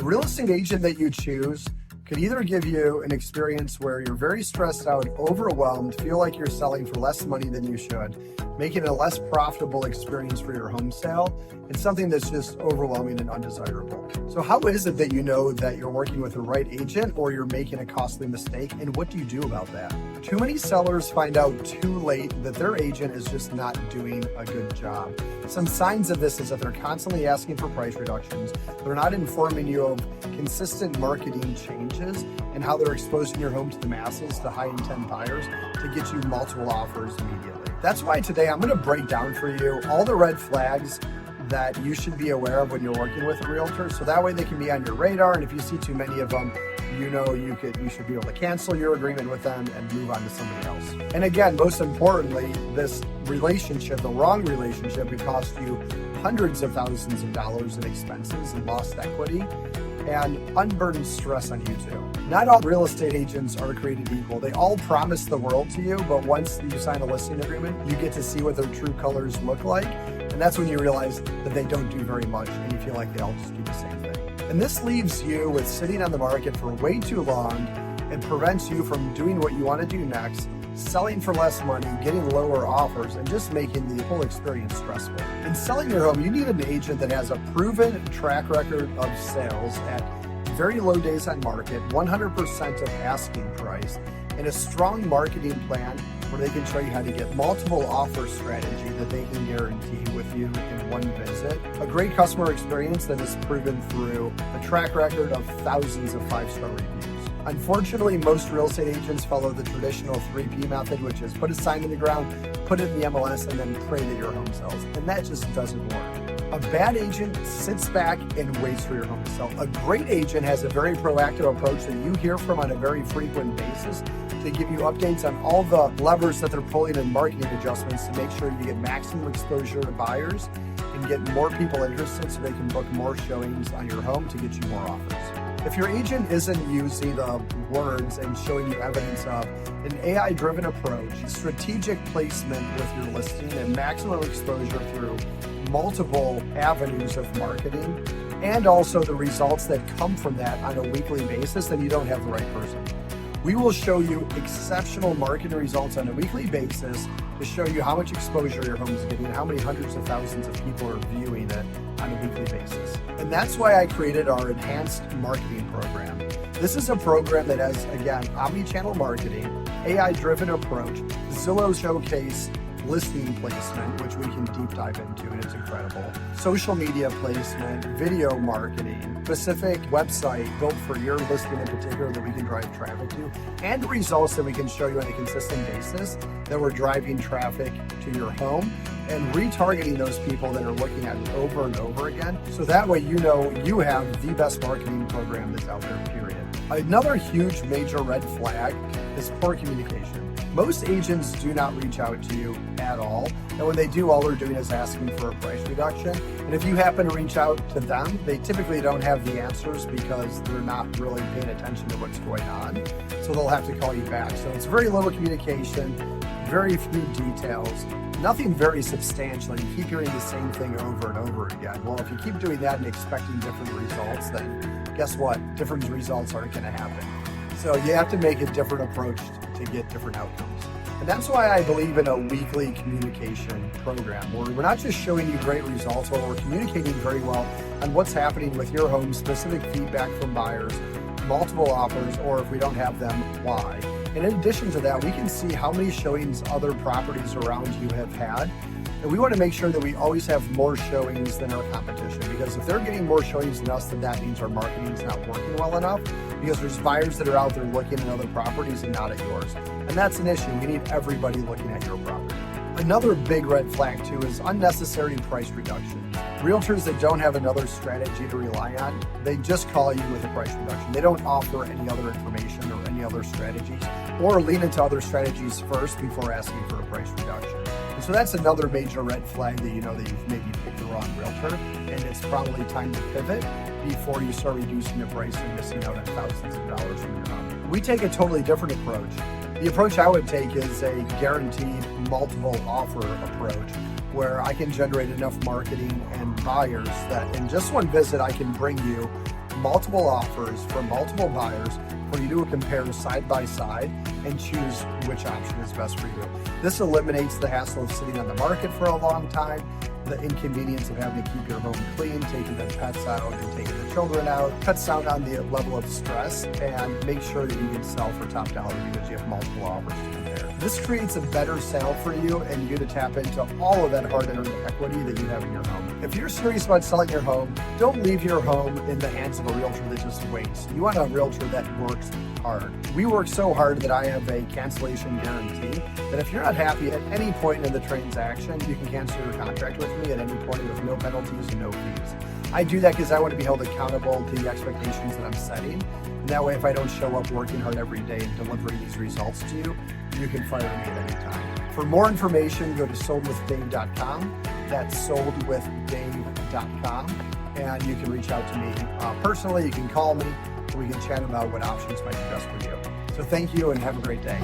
The real estate agent that you choose could either give you an experience where you're very stressed out, overwhelmed, feel like you're selling for less money than you should, making it a less profitable experience for your home sale, and something that's just overwhelming and undesirable. So how is it that you know that you're working with the right agent or you're making a costly mistake, and what do you do about that? Too many sellers find out too late that their agent is just not doing a good job. Some signs of this is that they're constantly asking for price reductions, they're not informing you of consistent marketing changes, and how they're exposing your home to the masses, to high intent buyers, to get you multiple offers immediately. That's why today I'm going to break down for you all the red flags that you should be aware of when you're working with a realtor, so that way they can be on your radar, and if you see too many of them, you know you should be able to cancel your agreement with them and move on to somebody else. And again, most importantly, this relationship, the wrong relationship, could cost you hundreds of thousands of dollars in expenses and lost equity and unburdened stress on you too. Not all real estate agents are created equal. They all promise the world to you, but once you sign a listing agreement, you get to see what their true colors look like. And that's when you realize that they don't do very much and you feel like they all just do the same thing. And this leaves you with sitting on the market for way too long and prevents you from doing what you want to do next, selling for less money, getting lower offers, and just making the whole experience stressful. In selling your home, you need an agent that has a proven track record of sales at very low days on market, 100% of asking price, and a strong marketing plan where they can show you how to get multiple offer strategy that they can guarantee with you in one visit. A great customer experience that is proven through a track record of thousands of 5-star reviews. Unfortunately, most real estate agents follow the traditional 3P method, which is put a sign in the ground, put it in the MLS, and then pray that your home sells. And that just doesn't work. A bad agent sits back and waits for your home to sell. A great agent has a very proactive approach that you hear from on a very frequent basis to give you updates on all the levers that they're pulling and marketing adjustments to make sure you get maximum exposure to buyers and get more people interested so they can book more showings on your home to get you more offers. If your agent isn't using the words and showing you evidence of an AI-driven approach, strategic placement with your listing, and maximum exposure through multiple avenues of marketing, and also the results that come from that on a weekly basis, then you don't have the right person. We will show you exceptional marketing results on a weekly basis to show you how much exposure your home is getting, how many hundreds of thousands of people are viewing it on a weekly basis. And that's why I created our enhanced marketing program. This is a program that has, again, omni-channel marketing, AI-driven approach, Zillow Showcase listing placement, which we can deep dive into, and it's incredible. Social media placement, video marketing, specific website built for your listing in particular that we can drive traffic to, and results that we can show you on a consistent basis that we're driving traffic to your home and retargeting those people that are looking at it over and over again. So that way you know you have the best marketing program that's out there, period. Another huge major red flag is poor communication. Most agents do not reach out to you at all, and when they do, all they're doing is asking for a price reduction. And if you happen to reach out to them, they typically don't have the answers because they're not really paying attention to what's going on, so they'll have to call you back. So it's very little communication, very few details, nothing very substantial. You keep hearing the same thing over and over again. Well, if you keep doing that and expecting different results, then guess what? Different results aren't going to happen. So you have to make a different approach to get different outcomes. And that's why I believe in a weekly communication program where we're not just showing you great results, but we're communicating very well on what's happening with your home, specific feedback from buyers, multiple offers, or if we don't have them, why. And in addition to that, we can see how many showings other properties around you have had. And we want to make sure that we always have more showings than our competition, because if they're getting more showings than us, then that means our marketing is not working well enough, because there's buyers that are out there looking at other properties and not at yours. And that's an issue. We need everybody looking at your property. Another big red flag too is unnecessary price reduction. Realtors that don't have another strategy to rely on, they just call you with a price reduction. They don't offer any other information or any other strategies, or lean into other strategies first before asking for a price reduction. And so that's another major red flag that you know that you've maybe picked the wrong realtor, and it's probably time to pivot before you start reducing the price and missing out on thousands of dollars from your home. We take a totally different approach. The approach I would take is a guaranteed multiple offer approach, where I can generate enough marketing and buyers that in just one visit I can bring you multiple offers from multiple buyers for you to compare side by side and choose which option is best for you. This eliminates the hassle of sitting on the market for a long time, the inconvenience of having to keep your home clean, taking the pets out and taking the children out. Cuts down on the level of stress and make sure that you can sell for top dollar because you have multiple offers to compare. This creates a better sale for you, and you get to tap into all of that hard-earned equity that you have in your home. If you're serious about selling your home, don't leave your home in the hands of a realtor that just waits. You want a realtor that works hard. We work so hard that I have a cancellation guarantee that if you're not happy at any point in the transaction, you can cancel your contract with me at any point with no penalties and no fees. I do that because I want to be held accountable to the expectations that I'm setting. And that way, if I don't show up working hard every day and delivering these results to you, you can fire me at any time. For more information, go to soldwithdave.com. That's soldwithdave.com. And you can reach out to me personally. You can call me. We can chat about what options might be best for you. So thank you and have a great day.